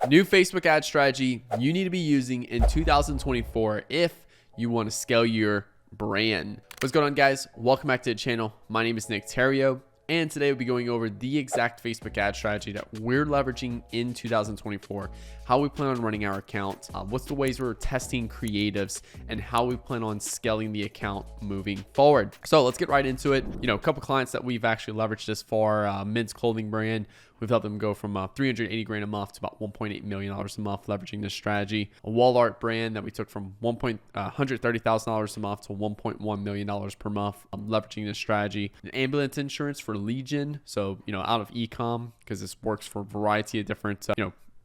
New Facebook ad strategy you need to be using in 2024 if you want to scale your brand. What's going on, guys? Welcome back to the channel. My name is Nick Theriot, and today we'll be going over the exact Facebook ad strategy that we're leveraging in 2024, how we plan on running our account, what's the ways we're testing creatives, and how we plan on scaling the account moving forward. So let's get right into it. A couple clients that we've actually leveraged this for, men's clothing brand. We've helped them go from 380 grand a month to about 1.8 million dollars a month leveraging this strategy. A wall art brand that we took from $130,000 a month to $1.1 million per month leveraging this strategy. An ambulance insurance for Legion, so out of ECOM, because this works for a variety of different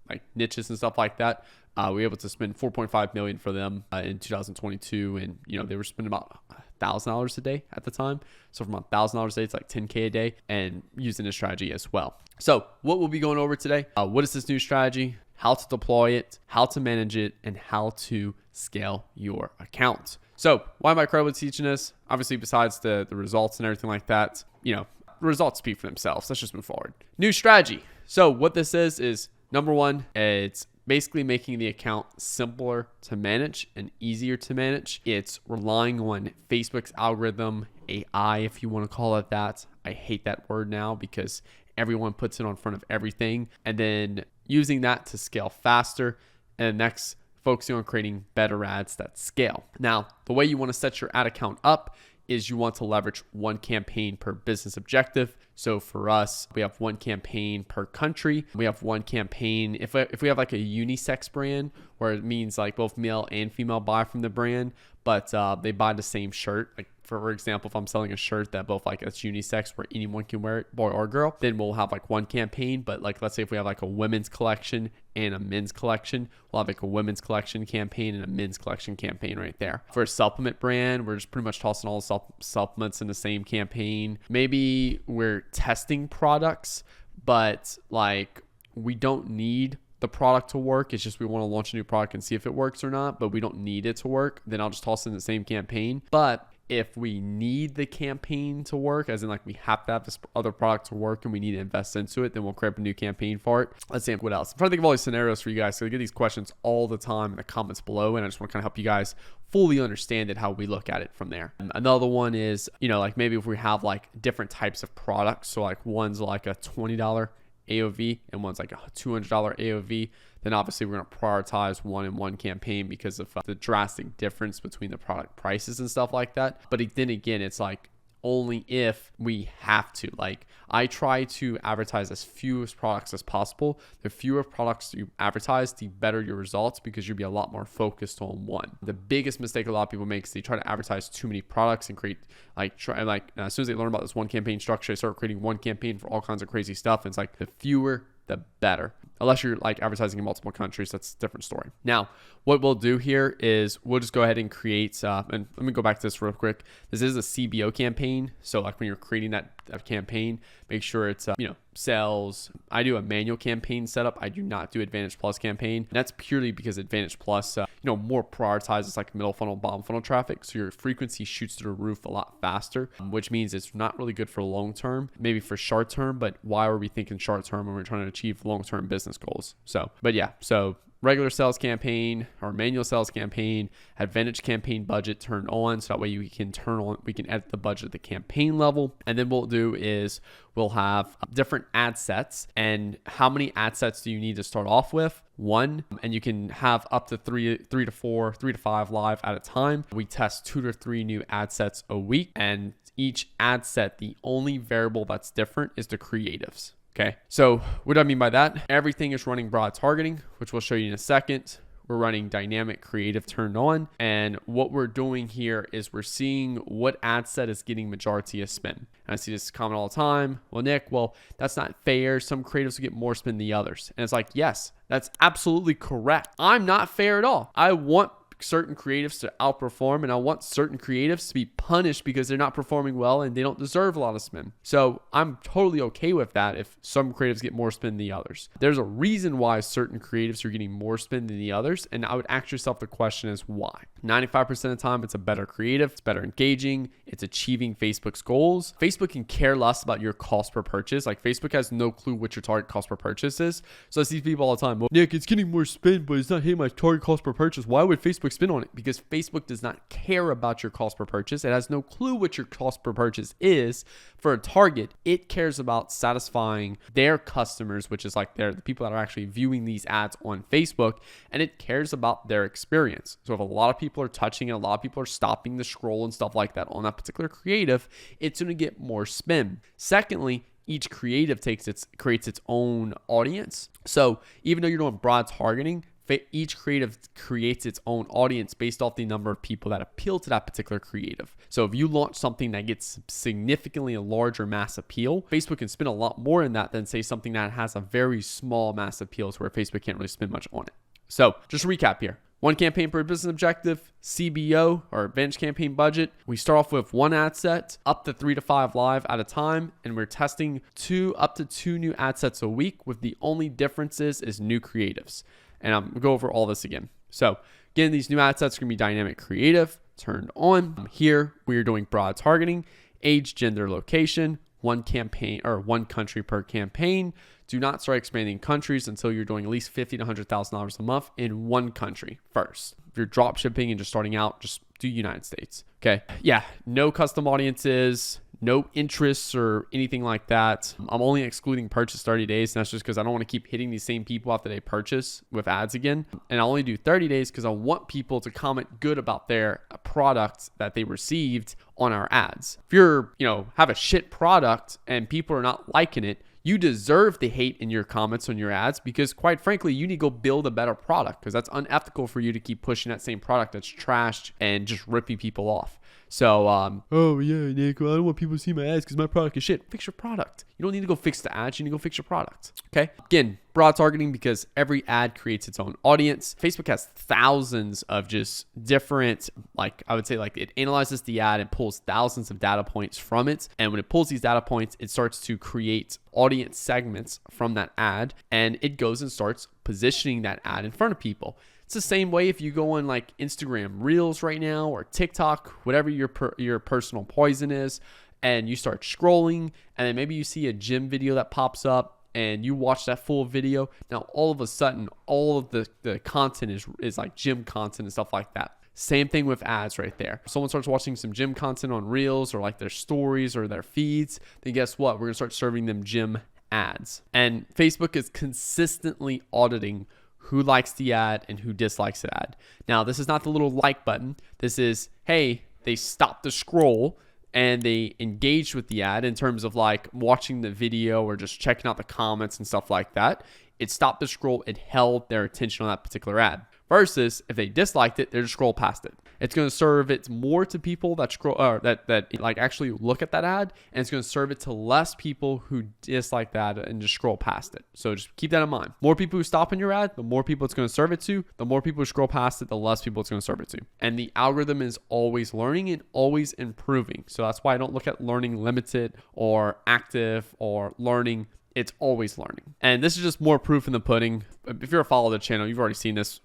like niches and stuff like that. We were able to spend $4.5 million for them in 2022, and they were spending about $1,000 a day at the time. So from $1,000 a day, it's like $10K a day, and using this strategy as well. So what we'll be going over today, what is this new strategy, how to deploy it, how to manage it, and how to scale your account. So why am I credible teaching this? Obviously, besides the results and everything like that, the results speak for themselves. Let's just move forward. New strategy. So what this is number one, it's basically making the account simpler to manage and easier to manage. It's relying on Facebook's algorithm, AI, if you want to call it that. I hate that word now because everyone puts it on front of everything. And then using that to scale faster. And next, focusing on creating better ads that scale. Now, the way you want to set your ad account up is you want to leverage one campaign per business objective. So for us, we have one campaign per country. We have one campaign. If we have like a unisex brand where it means like both male and female buy from the brand, but they buy the same shirt. Like for example, if I'm selling a shirt that both like it's unisex where anyone can wear it, boy or girl, then we'll have like one campaign. But like, let's say if we have like a women's collection and a men's collection, we'll have like a women's collection campaign and a men's collection campaign right there. For a supplement brand, we're just pretty much tossing all the supplements in the same campaign. Maybe we're testing products, but like we don't need the product to work. It's just we want to launch a new product and see if it works or not, but we don't need it to work. Then I'll just toss in the same campaign. But if we need the campaign to work, as in like we have to have this other product to work and we need to invest into it, then we'll create a new campaign for it. Let's see what else. I'm trying to think of all these scenarios for you guys. So I get these questions all the time in the comments below, and I just want to kind of help you guys fully understand it, how we look at it from there. Another one is, like maybe if we have like different types of products. So like one's like a $20 AOV and one's like a $200 AOV, then obviously we're going to prioritize one in one campaign because of the drastic difference between the product prices and stuff like that. But then again, it's like only if we have to. Like I try to advertise as few products as possible. The fewer products you advertise, the better your results, because you'll be a lot more focused on one. The biggest mistake a lot of people make is they try to advertise too many products and create as soon as they learn about this one campaign structure, they start creating one campaign for all kinds of crazy stuff. And it's like the fewer, the better. Unless you're like advertising in multiple countries, that's a different story. Now, what we'll do here is we'll just go ahead and create, and let me go back to this real quick. This is a CBO campaign. So like when you're creating that campaign, make sure it's, sales. I do a manual campaign setup. I do not do Advantage Plus campaign. And that's purely because Advantage Plus, more prioritizes like middle funnel, bottom funnel traffic. So your frequency shoots to the roof a lot faster, which means it's not really good for long term, maybe for short term, but why are we thinking short term when we're trying to achieve long-term business goals? So regular sales campaign or manual sales campaign, Advantage campaign budget turned on. So that way we can edit the budget at the campaign level. And then what we'll do is we'll have different ad sets. And how many ad sets do you need to start off with? One, and you can have up to three to five live at a time. We test 2 to 3 new ad sets a week, and each ad set, the only variable that's different is the creatives. Okay, so what do I mean by that? Everything is running broad targeting, which we'll show you in a second. We're running dynamic creative turned on. And what we're doing here is we're seeing what ad set is getting majority of spin. And I see this comment all the time. Well, Nick, that's not fair. Some creatives will get more spin than the others. And it's like, yes, that's absolutely correct. I'm not fair at all. I want certain creatives to outperform, and I want certain creatives to be punished because they're not performing well and they don't deserve a lot of spin. So I'm totally okay with that if some creatives get more spin than the others. There's a reason why certain creatives are getting more spin than the others, and I would ask yourself the question is why. 95% of the time, it's a better creative, it's better engaging, it's achieving Facebook's goals. Facebook can care less about your cost per purchase. Like Facebook has no clue what your target cost per purchase is. So I see people all the time, well, Nick, it's getting more spend, but it's not hitting my target cost per purchase. Why would Facebook spend on it? Because Facebook does not care about your cost per purchase. It has no clue what your cost per purchase is for a target. It cares about satisfying their customers, which is like the people that are actually viewing these ads on Facebook, and it cares about their experience. So if a lot of people are touching it, a lot of people are stopping the scroll and stuff like that on that particular creative, it's going to get more spin. Secondly, each creative creates its own audience. So even though you're doing broad targeting, each creative creates its own audience based off the number of people that appeal to that particular creative. So if you launch something that gets significantly a larger mass appeal, Facebook can spend a lot more in that than say something that has a very small mass appeal to where Facebook can't really spend much on it. So just to recap here. One campaign per business objective, CBO or advanced campaign budget. We start off with one ad set, up to 3 to 5 live at a time, and we're testing up to two new ad sets a week, with the only differences is new creatives. And I'm gonna go over all this again. So again, these new ad sets are gonna be dynamic creative, turned on. Here we're doing broad targeting, age, gender, location, one campaign or one country per campaign. Do not start expanding countries until you're doing at least $50,000 to $100,000 a month in one country first. If you're drop shipping and just starting out, just do United States. Okay. Yeah. No custom audiences, no interests or anything like that. I'm only excluding purchase 30 days. And that's just because I don't want to keep hitting these same people after they purchase with ads again. And I only do 30 days because I want people to comment good about their product that they received on our ads. If you're, have a shit product and people are not liking it, you deserve the hate in your comments on your ads, because quite frankly, you need to go build a better product, because that's unethical for you to keep pushing that same product that's trashed and just ripping people off. So, oh yeah, Nick, I don't want people to see my ads because my product is shit. Fix your product. You don't need to go fix the ads. You need to go fix your product. Okay. Again, broad targeting, because every ad creates its own audience. Facebook has thousands of just different, it analyzes the ad and pulls thousands of data points from it. And when it pulls these data points, it starts to create audience segments from that ad, and it goes and starts positioning that ad in front of people. It's the same way if you go on like Instagram Reels right now or TikTok, whatever your personal poison is, and you start scrolling, and then maybe you see a gym video that pops up and you watch that full video. Now, all of a sudden, all of the content is like gym content and stuff like that. Same thing with ads right there. If someone starts watching some gym content on Reels or like their stories or their feeds, then guess what? We're going to start serving them gym ads. And Facebook is consistently auditing who likes the ad and who dislikes the ad. Now, this is not the little like button. This is, hey, they stopped the scroll and they engaged with the ad in terms of like watching the video or just checking out the comments and stuff like that. It stopped the scroll. It held their attention on that particular ad. Versus if they disliked it, they just scroll past it. It's going to serve it more to people that scroll that like actually look at that ad, and it's going to serve it to less people who dislike that and just scroll past it. So just keep that in mind. More people who stop in your ad, the more people it's going to serve it to. The more people who scroll past it, the less people it's going to serve it to. And the algorithm is always learning and always improving. So that's why I don't look at learning limited or active or learning. It's always learning. And this is just more proof in the pudding. If you're a follower of the channel, you've already seen this,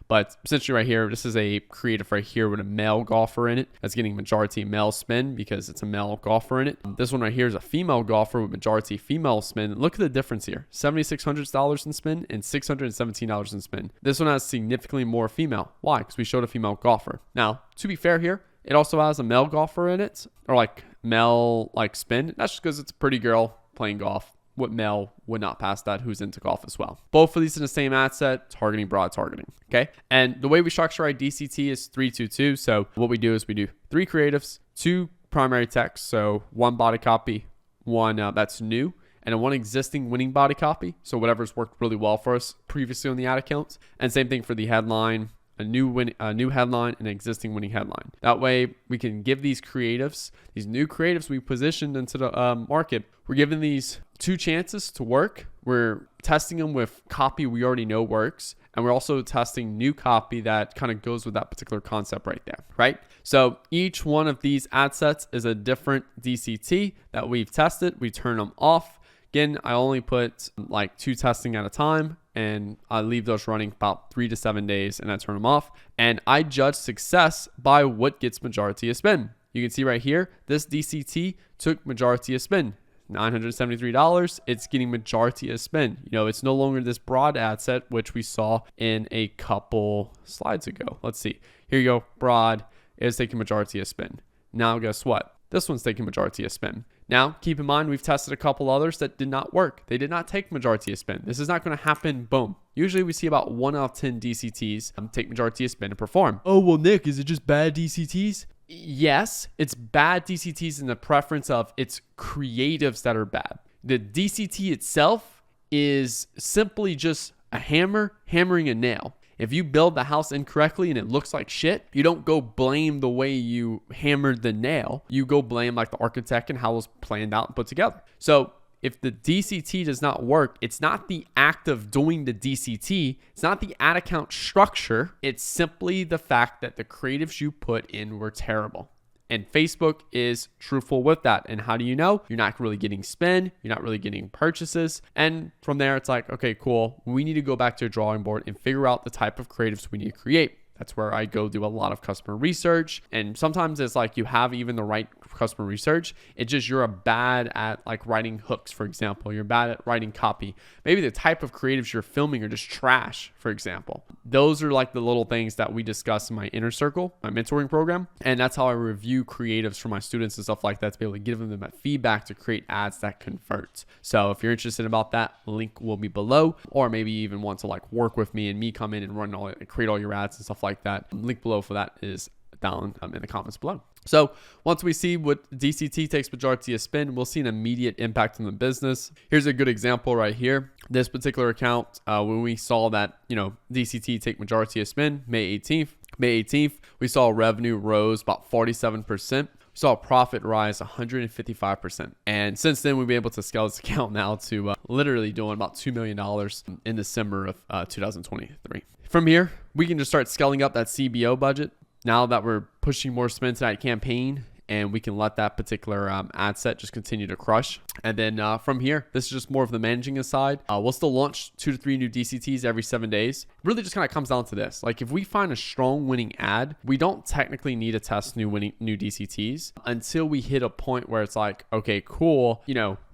but essentially right here, this is a creative right here with a male golfer in it that's getting majority male spin because it's a male golfer in it. This one right here is a female golfer with majority female spin. Look at the difference here. $7,600 in spin and $617 in spin. This one has significantly more female. Why? Because we showed a female golfer. Now, to be fair here, it also has a male golfer in it, or like male like spin. That's just because it's a pretty girl playing golf. What male would not pass that who's into golf as well? Both of these in the same ad set, targeting, broad targeting. Okay. And the way we structure our DCT is 3-2-2. So what we do is we do 3 creatives, 2 primary text. So 1 body copy, 1 that's new, and then 1 existing winning body copy. So whatever's worked really well for us previously on the ad accounts. And same thing for the headline, a new headline, and an existing winning headline. That way we can give these new creatives we positioned into the market. We're giving these 2 chances to work. We're testing them with copy we already know works. And we're also testing new copy that kind of goes with that particular concept right there, right? So each one of these ad sets is a different DCT that we've tested. We turn them off. Again, I only put like 2 testing at a time. and I leave those running about 3 to 7 days and I turn them off. And I judge success by what gets majority of spin. You can see right here, this DCT took majority of spin. $973, it's getting majority of spin. It's no longer this broad ad set, which we saw in a couple slides ago. Let's see. Here you go. Broad is taking majority of spin. Now, guess what? This one's taking majority of spin. Now, keep in mind, we've tested a couple others that did not work. They did not take majority of spin. This is not going to happen, boom. Usually we see about 1 out of 10 DCTs take majority of spin and perform. Oh, well, Nick, is it just bad DCTs? Yes, it's bad DCTs in the preference of it's creatives that are bad. The DCT itself is simply just a hammer hammering a nail. If you build the house incorrectly and it looks like shit, you don't go blame the way you hammered the nail. You go blame like the architect and how it was planned out and put together. So if the DCT does not work, it's not the act of doing the DCT. It's not the ad account structure. It's simply the fact that the creatives you put in were terrible. And Facebook is truthful with that. And how do you know? You're not really getting spend. You're not really getting purchases. And from there, it's like, okay, cool. We need to go back to a drawing board and figure out the type of creatives we need to create. That's where I go do a lot of customer research. And sometimes it's like you have even the right customer research. It's just you're bad at like writing hooks, for example. You're bad at writing copy. Maybe the type of creatives you're filming are just trash, for example. Those are like the little things that we discuss in my inner circle, my mentoring program. And that's how I review creatives for my students and stuff like that to be able to give them that feedback to create ads that convert. So if you're interested about that, link will be below, or maybe you even want to like work with me and me come in and create all your ads and stuff like that. Link below for that is down in the comments below. So once we see what DCT takes majority of spin, we'll see an immediate impact on the business. Here's a good example right here. This particular account, when we saw that, DCT take majority of spin, May 18th, we saw revenue rose about 47%. We saw a profit rise 155%. And since then, we've been able to scale this account now to literally doing about $2 million in December of 2023. From here, we can just start scaling up that CBO budget. Now that we're pushing more spin to that campaign, and we can let that particular ad set just continue to crush. And then from here, this is just more of the managing side. We'll still launch 2 to 3 new DCTs every 7 days. Really just kind of comes down to this. Like if we find a strong winning ad, we don't technically need to test new DCTs until we hit a point where it's like, okay, cool.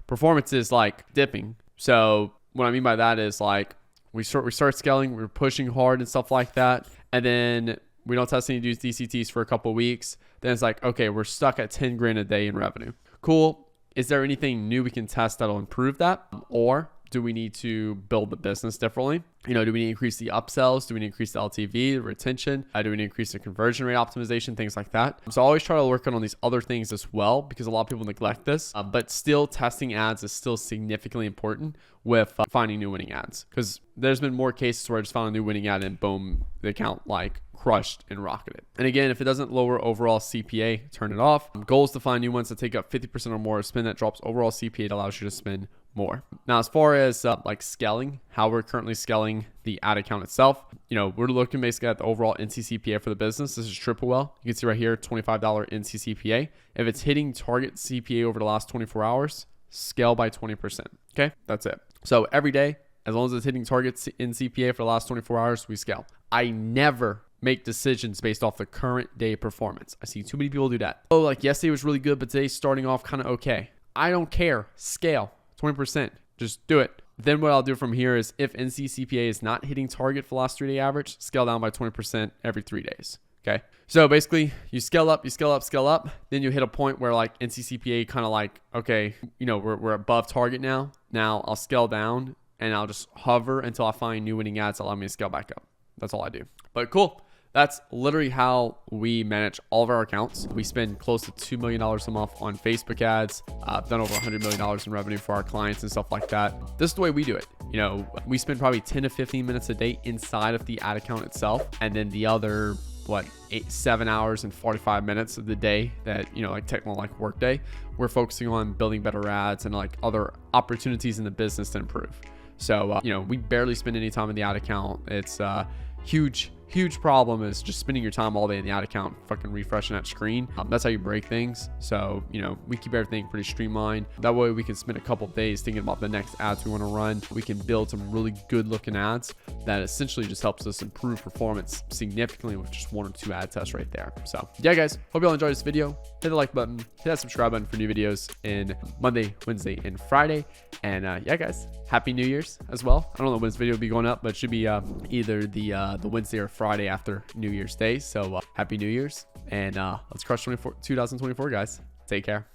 Performance is like dipping. So what I mean by that is like we start scaling, we're pushing hard and stuff like that. And then we don't test any DCTs for a couple of weeks. Then it's like, okay, we're stuck at 10 grand a day in revenue. Cool. Is there anything new we can test that'll improve that? Or do we need to build the business differently? Do we need to increase the upsells? Do we need to increase the LTV, the retention? Do we need to increase the conversion rate optimization, things like that? So I always try to work on these other things as well because a lot of people neglect this, but still testing ads is still significantly important with finding new winning ads, because there's been more cases where I just found a new winning ad and boom, the account like crushed and rocketed. And again, if it doesn't lower overall CPA, turn it off. Goal is to find new ones that take up 50% or more of spend that drops overall CPA. It allows you to spend more. Now, as far as like scaling, how we're currently scaling the ad account itself, we're looking basically at the overall NCCPA for the business. This is triple well. You can see right here, $25 NCCPA. If it's hitting target CPA over the last 24 hours, scale by 20%. Okay, that's it. So every day, as long as it's hitting targets in CPA for the last 24 hours, we scale. I never make decisions based off the current day performance. I see too many people do that. Oh, like yesterday was really good, but today's starting off kind of okay. I don't care. Scale 20%. Just do it. Then what I'll do from here is if NCCPA is not hitting target for the last 3-day average, scale down by 20% every 3 days. Okay. So basically you scale up. Then you hit a point where like NCCPA kind of like, okay, we're above target now. Now I'll scale down and I'll just hover until I find new winning ads that allow me to scale back up. That's all I do. But cool. That's literally how we manage all of our accounts. We spend close to $2 million a month on Facebook ads, done over $100 million in revenue for our clients and stuff like that. This is the way we do it. We spend probably 10 to 15 minutes a day inside of the ad account itself. And then the other, 7 hours and 45 minutes of the day that, like technical, like work day, we're focusing on building better ads and like other opportunities in the business to improve. So, we barely spend any time in the ad account. It's huge huge problem is just spending your time all day in the ad account, fucking refreshing that screen. That's how you break things. So, you know, we keep everything pretty streamlined. That way we can spend a couple of days thinking about the next ads we want to run. We can build some really good looking ads that essentially just helps us improve performance significantly with just 1 or 2 ad tests right there. So yeah, guys, hope you all enjoyed this video. Hit the like button, hit that subscribe button for new videos in Monday, Wednesday, and Friday. And yeah, guys, happy New Year's as well. I don't know when this video will be going up, but it should be either the Wednesday or Friday after New Year's Day. So happy New Year's, and let's crush 2024, guys. Take care.